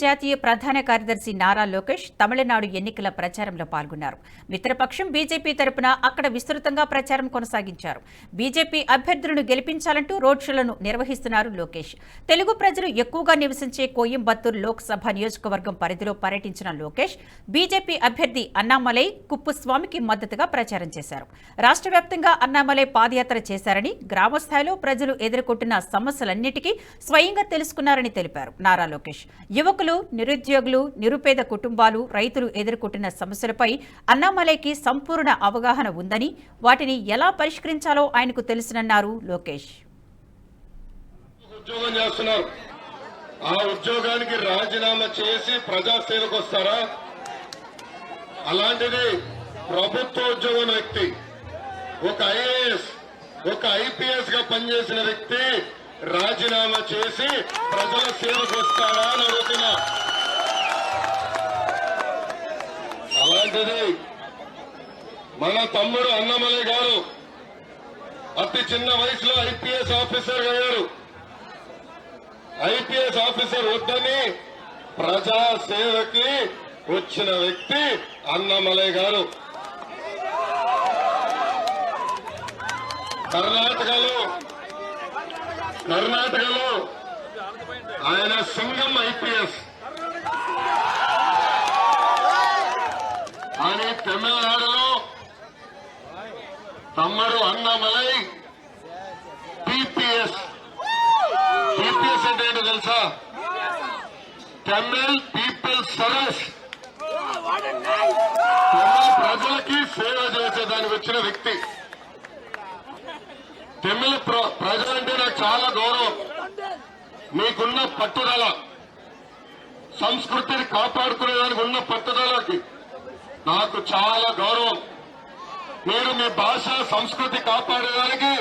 జాతీయ ప్రధాన కార్యదర్శి నారా లోకేష్ తమిళనాడు ఎన్నికల ప్రచారంలో పాల్గొన్నారు. మిత్రపక్షం బీజేపీ తరపున అక్కడ విస్తృతంగా ప్రచారం కొనసాగించారు. బీజేపీ అభ్యర్థులను గెలిపించాలంటూ రోడ్ షోలను నిర్వహిస్తున్నారు లోకేష్. తెలుగు ప్రజలు ఎక్కువగా నివసించే కోయంబత్తూర్ లోక్సభ నియోజకవర్గం పరిధిలో పర్యటించిన లోకేష్ బీజేపీ అభ్యర్థి అన్నామలై కుప్పుస్వామికి మద్దతుగా ప్రచారం చేశారు. రాష్ట్ర వ్యాప్తంగా అన్నామలై పాదయాత్ర చేశారని, గ్రామస్థాయిలో ప్రజలు ఎదుర్కొంటున్న సమస్యలన్నిటికీ స్వయంగా తెలుసుకున్నారని తెలిపారు నారా లోకేష్. యువకులు, నిరుద్యోగులు, నిరుపేద కుటుంబాలు, రైతులు ఎదుర్కొంటున్న సమస్యలపై అన్నామలైకి సంపూర్ణ అవగాహన ఉందని, వాటిని ఎలా పరిష్కరించాలో ఆయనకు తెలుసునన్నారు లోకేష్. ఉద్యోగం చేస్తున్నారు, ఆ ఉద్యోగానికి రాజీనామా చేసి ప్రజాసేవకు వస్తారా? అలాంటిది ప్రభుత్వ ఉద్యోగం వ్యక్తి, ఒక ఐఏఎస్, ఒక ఐపీఎస్ గా పనిచేసిన వ్యక్తి రాజీనామా చేసి ప్రజల సేవకు వస్తాడా అని అడుగుతున్నా. అలాంటిది మన తమ్ముడు అన్నామలై గారు అతి చిన్న వయసులో ఐపీఎస్ ఆఫీసర్ అయ్యారు. ఐపీఎస్ ఆఫీసర్ వద్దని ప్రజా సేవకి వచ్చిన వ్యక్తి అన్నామలై గారు. కర్ణాటకలో ఆయన సింగం ఐపీఎస్ అని, తమిళనాడులో తమ్ముడు అన్నామలై పీపీఎస్. పీపీఎస్ అంటే ఏంటో తెలుసా? Tamil people service. తమిళ ప్రజలకి సేవ చేసేదానికి వచ్చిన వ్యక్తి. తమిళ ప్రజలంటే నాకు చాలా గౌరవం. మీకున్న పట్టుదల, సంస్కృతిని కాపాడుకునేదానికి ఉన్న పట్టుదలకి నాకు చాలా గౌరవం. మీరు మీ భాష, సంస్కృతి కాపాడేదానికి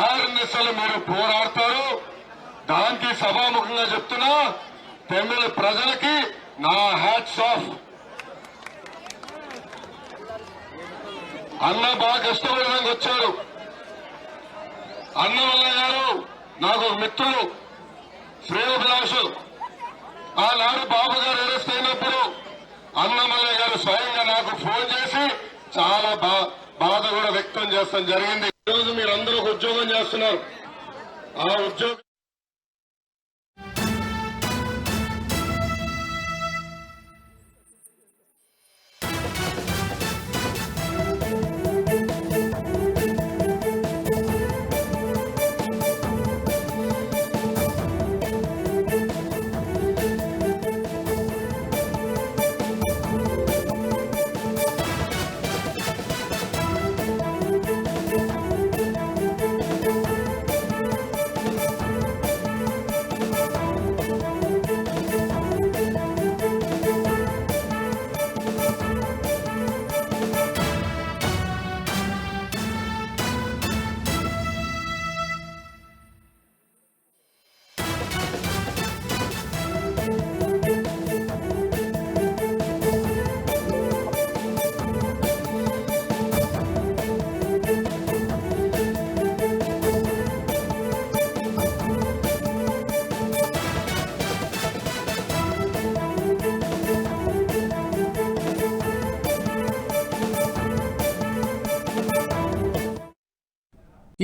ఆర్ఎన్ఎస్ఎల్ మీరు పోరాడతారు. దానికి సభాముఖంగా చెప్తున్నా, తమిళ ప్రజలకి నా హ్యాట్స్ ఆఫ్. అన్న బాగా కష్టపడడానికి వచ్చారు. అన్నమలై గారు నాకు మిత్రులు, శ్రేయోభిలాషు. ఆనాడు బాబు గారు అరెస్ట్ అయినప్పుడు అన్నమలై గారు స్వయంగా నాకు ఫోన్ చేసి చాలా బాధ కూడా వ్యక్తం చేస్తాం జరిగింది. ఈరోజు మీరందరూ ఒక ఉద్యోగం చేస్తున్నారు. ఆ ఉద్యోగం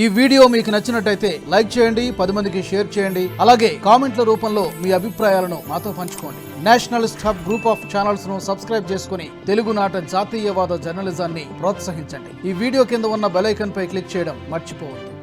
ఈ వీడియో మీకు నచ్చినట్టయితే లైక్ చేయండి, 10 మందికి షేర్ చేయండి. అలాగే కామెంట్ల రూపంలో మీ అభిప్రాయాలను మాతో పంచుకోండి. Nationalist hub group of channels ను సబ్స్క్రైబ్ చేసుకుని తెలుగునాట జాతీయవాద జర్నలిజాన్ని ప్రోత్సహించండి. ఈ వీడియో కింద ఉన్న బెల్ ఐకాన్ పై క్లిక్ చేయడం మర్చిపోవద్దు.